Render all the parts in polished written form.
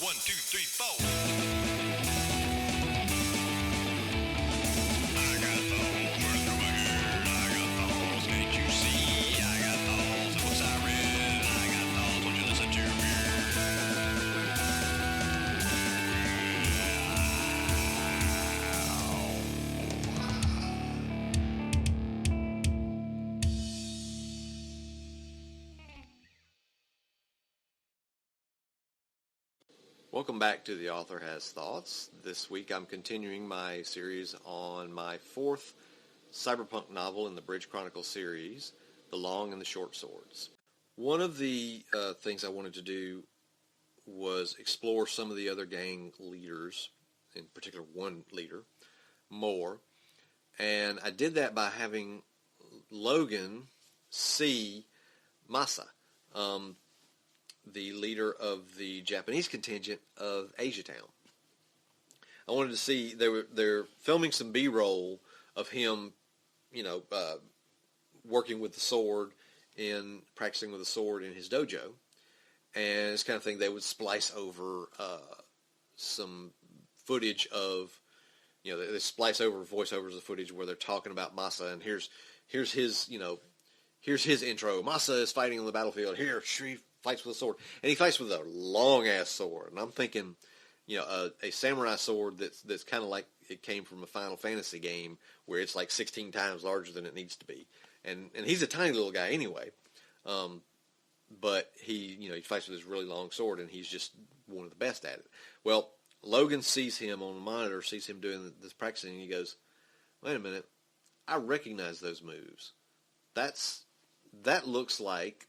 1, 2, 3, 4. I got thoughts running through my head. I got thoughts, can't you see? I got thoughts, the books I read. I got thoughts, won't you listen to me? Welcome back to The Author Has Thoughts. This week I'm continuing my series on my fourth cyberpunk novel in the Bridge Chronicles series, The Long and the Short Swords. One of the things I wanted to do was explore some of the other gang leaders, in particular one leader, more. And I did that by having Logan see Masa, the leader of the Japanese contingent of Asia Town. I wanted to see, they're filming some B-roll of him, working with the sword and practicing with the sword in his dojo. And it's kind of thing they would splice over some footage of, they splice over voiceovers of footage where they're talking about Masa, and here's his, here's his intro. Masa is fighting on the battlefield. Here, she fights with a sword. And he fights with a long-ass sword. And I'm thinking, a samurai sword that's kind of like it came from a Final Fantasy game where it's like 16 times larger than it needs to be. And he's a tiny little guy anyway. But he fights with this really long sword, and he's just one of the best at it. Well, Logan sees him on the monitor, sees him doing this practicing, and he goes, wait a minute, I recognize those moves. That looks like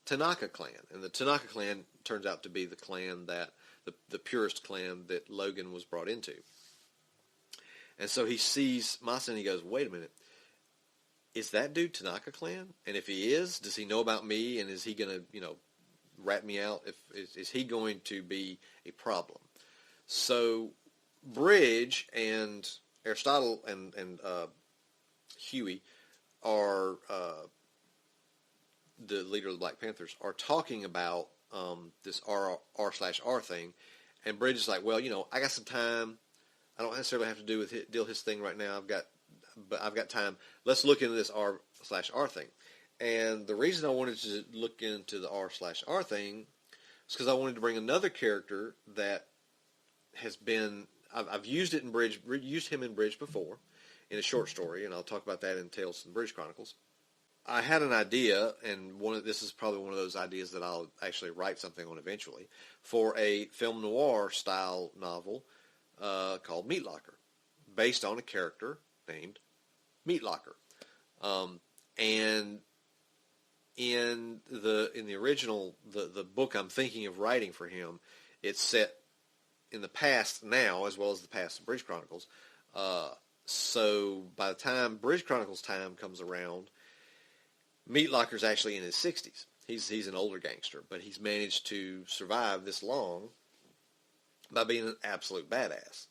Tanaka clan. And the Tanaka clan turns out to be the clan that, the purest clan that Logan was brought into. And so he sees Masa and he goes, wait a minute, is that dude Tanaka clan? And if he is, does he know about me? And is he going to, rat me out? Is he going to be a problem? So Bridge and Aristotle and Huey are, the leader of the Black Panthers, are talking about this R/R thing, and Bridge is like, well, I got some time. I don't necessarily have to deal his thing right now. I've got time. Let's look into this R/R thing. And the reason I wanted to look into the R/R thing is because I wanted to bring another character that has been, I've used it in Bridge, used him in Bridge before in a short story, and I'll talk about that in Tales from the Bridge Chronicles. I had an idea, and this is probably one of those ideas that I'll actually write something on eventually, for a film noir style novel called Meat Locker, based on a character named Meat Locker. And in the original, the book I'm thinking of writing for him, it's set in the past now, as well as the past of Bridge Chronicles. So by the time Bridge Chronicles time comes around, Meat Locker's actually in his 60s. He's an older gangster, but he's managed to survive this long by being an absolute badass.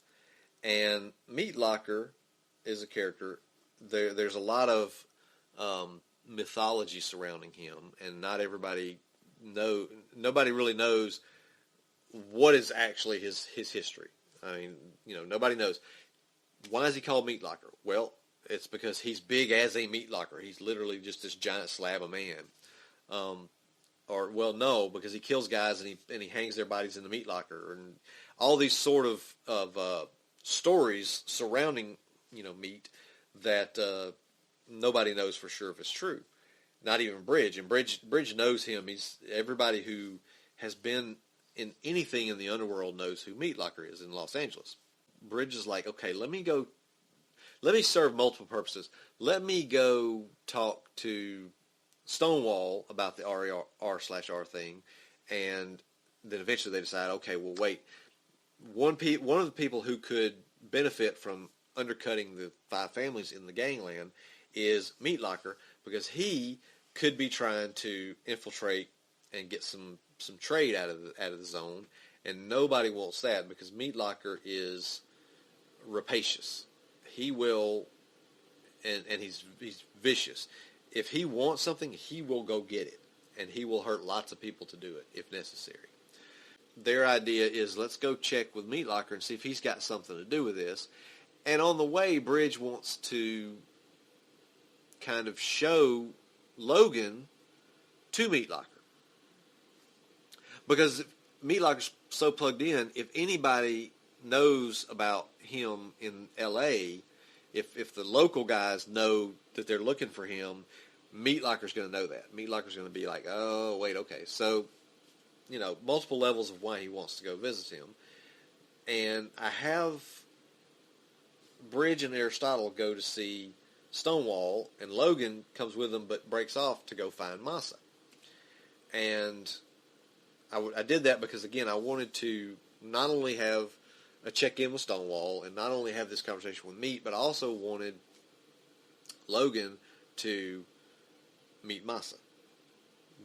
And Meat Locker is a character. There's a lot of mythology surrounding him, and nobody really knows what is actually his history. I mean, nobody knows. Why is he called Meat Locker? Well, it's because he's big as a meat locker. He's literally just this giant slab of man. No, because he kills guys and he hangs their bodies in the meat locker, and all these sort of stories surrounding meat that nobody knows for sure if it's true. Not even Bridge. And Bridge knows him. Everybody who has been in anything in the underworld knows who Meat Locker is in Los Angeles. Bridge is like, okay, let me serve multiple purposes. Let me go talk to Stonewall about the R/R thing, and then eventually they decide, okay, well, wait. One of the people who could benefit from undercutting the 5 families in the gangland is Meat Locker, because he could be trying to infiltrate and get some trade out of the zone, and nobody wants that because Meat Locker is rapacious. He will, and he's vicious. If he wants something, he will go get it, and he will hurt lots of people to do it if necessary. their idea is, let's go check with Meat Locker and see if he's got something to do with this. And on the way, Bridge wants to kind of show Logan to Meat Locker. Because Meat Locker's so plugged in, if anybody knows about him in L.A., if the local guys know that they're looking for him, Meat Locker's going to know that. Meat Locker's going to be like, oh, wait, okay. So, multiple levels of why he wants to go visit him. And I have Bridge and Aristotle go to see Stonewall, and Logan comes with them but breaks off to go find Massa. And I did that because, again, I wanted to not only have a check-in with Stonewall and not only have this conversation with Meat, but I also wanted Logan to meet Massa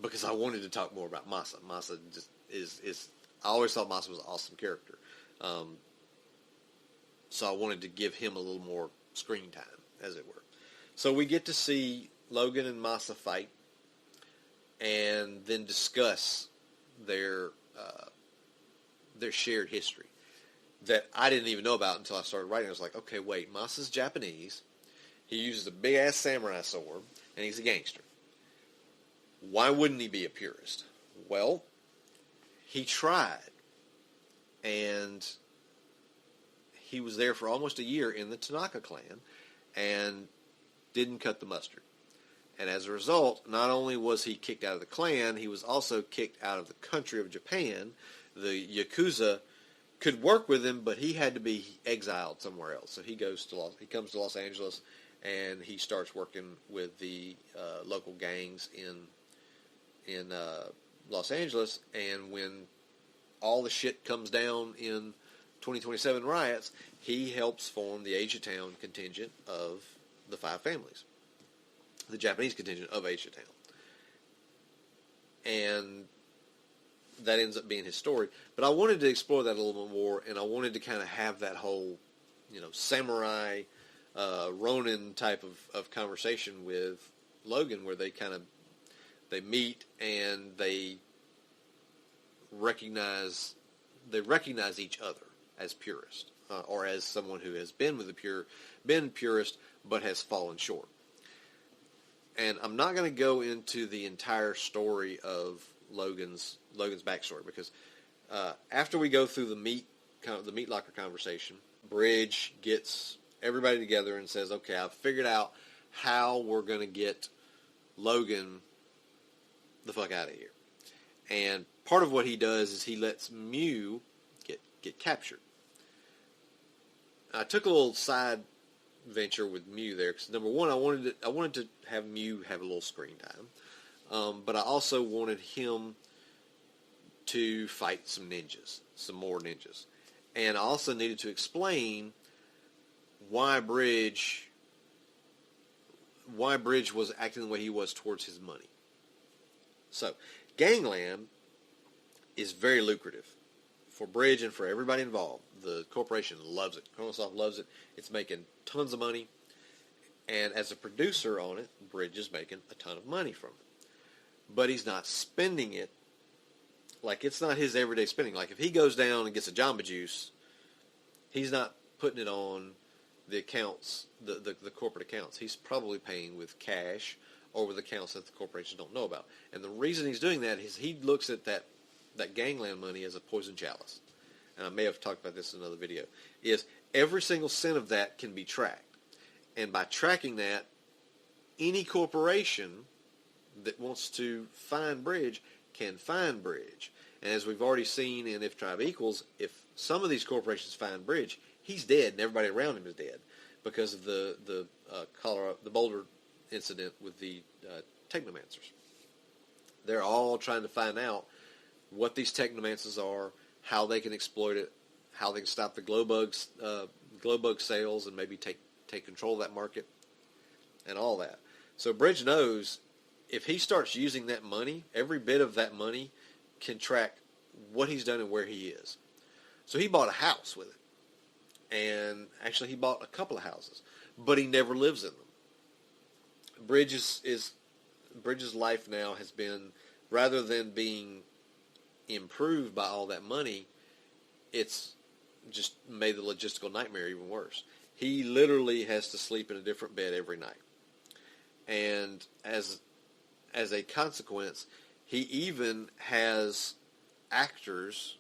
because I wanted to talk more about Massa. Massa just is I always thought Massa was an awesome character. So I wanted to give him a little more screen time, as it were. So we get to see Logan and Massa fight and then discuss their shared history that I didn't even know about until I started writing. I was like, okay, wait, Massa's Japanese. He uses a big-ass samurai sword, and he's a gangster. Why wouldn't he be a purist? Well, he tried, and he was there for almost a year in the Tanaka clan and didn't cut the mustard. And as a result, not only was he kicked out of the clan, he was also kicked out of the country of Japan. The Yakuza could work with him, but he had to be exiled somewhere else. So he comes to Los Angeles, and he starts working with the local gangs in Los Angeles. And when all the shit comes down in 2027 riots, he helps form the Asia Town contingent of the Five Families, the Japanese contingent of Asia Town. And that ends up being his story. But I wanted to explore that a little bit more, and I wanted to kind of have that whole, samurai, Ronin type of conversation with Logan, where they meet and they recognize each other as purist, or as someone who has been purist but has fallen short. And I'm not going to go into the entire story of Logan's backstory because after we go through the meat locker conversation, Bridge gets everybody together and says, "Okay, I've figured out how we're going to get Logan the fuck out of here." And part of what he does is he lets Mew get captured. I took a little side venture with Mew there because number one, I wanted to have Mew have a little screen time, but I also wanted him to fight some more ninjas, and I also needed to explain why Bridge was acting the way he was towards his money. So, gangland is very lucrative for Bridge and for everybody involved. The corporation loves it. Chronosoft loves it. It's making tons of money. And as a producer on it, Bridge is making a ton of money from it. But he's not spending it like it's not his everyday spending. Like if he goes down and gets a Jamba Juice, he's not putting it on the accounts, the corporate accounts. He's probably paying with cash or with accounts that the corporations don't know about. And the reason he's doing that is he looks at that gangland money as a poison chalice. And I may have talked about this in another video, is every single cent of that can be tracked. And by tracking that, any corporation that wants to find Bridge can find Bridge. And as we've already seen in If Tribe Equals, if some of these corporations find Bridge, he's dead and everybody around him is dead because of the Boulder incident with the technomancers. They're all trying to find out what these technomancers are, how they can exploit it, how they can stop the glow bug sales and maybe take control of that market and all that. So Bridge knows if he starts using that money, every bit of that money can track what he's done and where he is. So he bought a house with it. And actually he bought a couple of houses, but he never lives in them. Bridge's life now has been, rather than being improved by all that money, it's just made the logistical nightmare even worse. He literally has to sleep in a different bed every night. And as a consequence, he even has actors.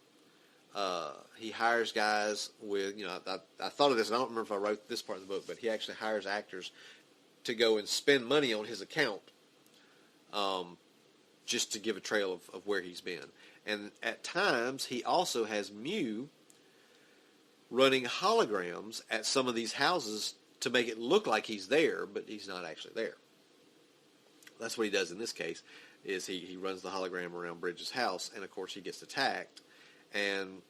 He hires guys with, I thought of this, and I don't remember if I wrote this part of the book, but he actually hires actors to go and spend money on his account, just to give a trail of where he's been. And at times, he also has Mew running holograms at some of these houses to make it look like he's there, but he's not actually there. That's what he does in this case, is he runs the hologram around Bridge's house, and of course he gets attacked. And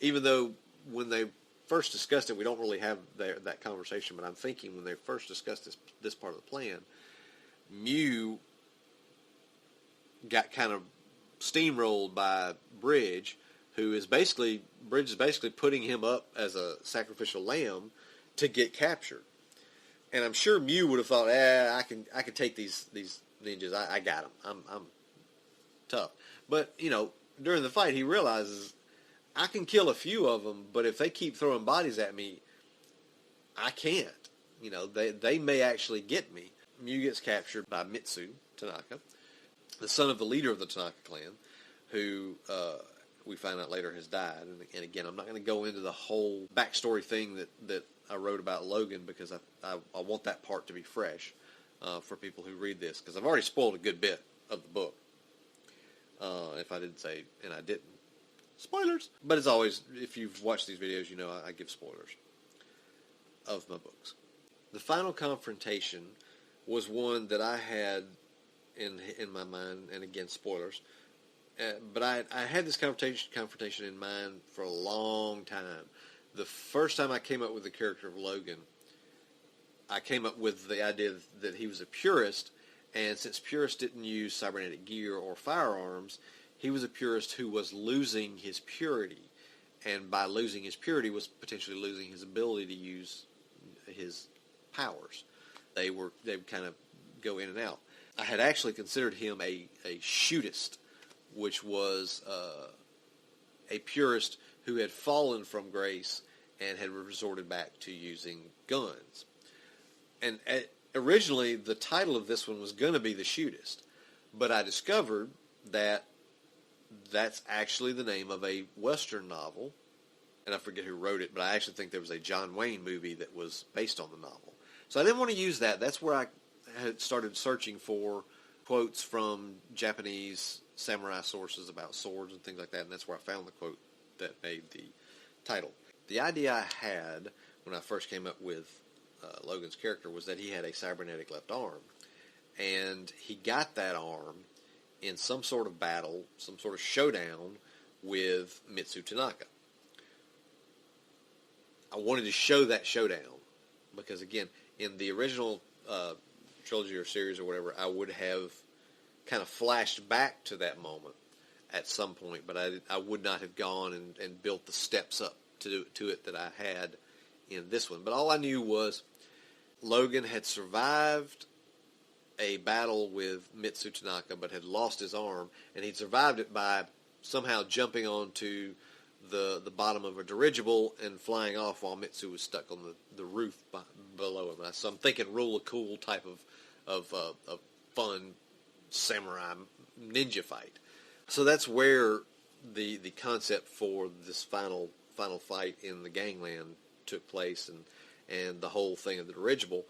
even though when they first discussed it, we don't really have that conversation, but I'm thinking when they first discussed this part of the plan, Mew got kind of steamrolled by Bridge, Bridge is basically putting him up as a sacrificial lamb to get captured. And I'm sure Mew would have thought, I can take these ninjas. I got them. I'm tough. But, during the fight, he realizes, I can kill a few of them, but if they keep throwing bodies at me, I can't. They may actually get me. Mew gets captured by Mitsu Tanaka, the son of the leader of the Tanaka clan, who we find out later has died. And again, I'm not going to go into the whole backstory thing that I wrote about Logan, because I want that part to be fresh for people who read this, because I've already spoiled a good bit of the book. If I didn't say, and I didn't. Spoilers! But as always, if you've watched these videos, I give spoilers of my books. The final confrontation was one that I had in my mind, and again, spoilers. But I had this confrontation in mind for a long time. The first time I came up with the character of Logan, I came up with the idea that he was a purist, and since purists didn't use cybernetic gear or firearms, he was a purist who was losing his purity, and by losing his purity was potentially losing his ability to use his powers. They would kind of go in and out. I had actually considered him a shootist, which was a purist who had fallen from grace and had resorted back to using guns. And originally, the title of this one was going to be The Shootist, but I discovered that that's actually the name of a Western novel, and I forget who wrote it, but I actually think there was a John Wayne movie that was based on the novel. So I didn't want to use that. That's where I had started searching for quotes from Japanese samurai sources about swords and things like that, and that's where I found the quote that made the title. The idea I had when I first came up with Logan's character was that he had a cybernetic left arm, and he got that arm in some sort of battle, some sort of showdown with Mitsu Tanaka. I wanted to show that showdown because, again, in the original trilogy or series or whatever, I would have kind of flashed back to that moment at some point, but I would not have gone and built the steps up to it that I had in this one. But all I knew was Logan had survived a battle with Mitsu Tanaka, but had lost his arm, and he'd survived it by somehow jumping onto the bottom of a dirigible and flying off while Mitsu was stuck on the roof below him. So I'm thinking rule of cool type of fun samurai ninja fight. So that's where the concept for this final fight in the gangland took place, and the whole thing of the dirigible.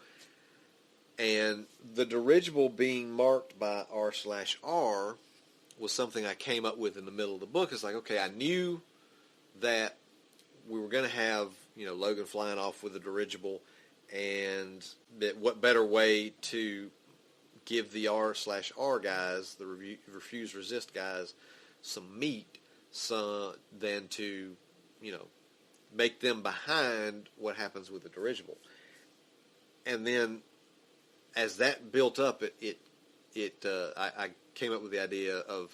And the dirigible being marked by R/R was something I came up with in the middle of the book. It's like, okay, I knew that we were going to have, Logan flying off with a dirigible, and that what better way to give the R/R guys, the refuse resist guys, some meat, than to, make them behind what happens with the dirigible. And then as that built up, I came up with the idea of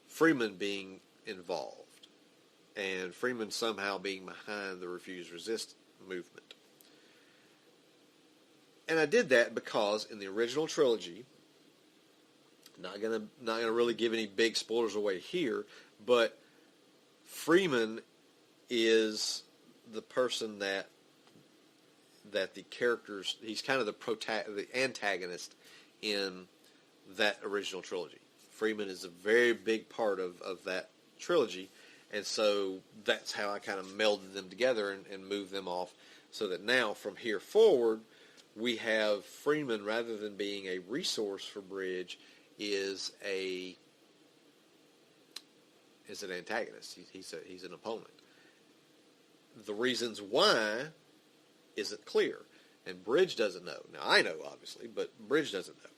Freeman being involved, and Freeman somehow being behind the refuse resist movement. And I did that because in the original trilogy, Not gonna really give any big spoilers away here, but Freeman is the person that the characters, he's kind of the antagonist in that original trilogy. Freeman is a very big part of that trilogy, and so that's how I kind of melded them together and moved them off, so that now from here forward we have Freeman, rather than being a resource for Bridge, is an antagonist. He's an opponent. The reasons why isn't clear, and Bridge doesn't know. Now I know, obviously, but Bridge doesn't know.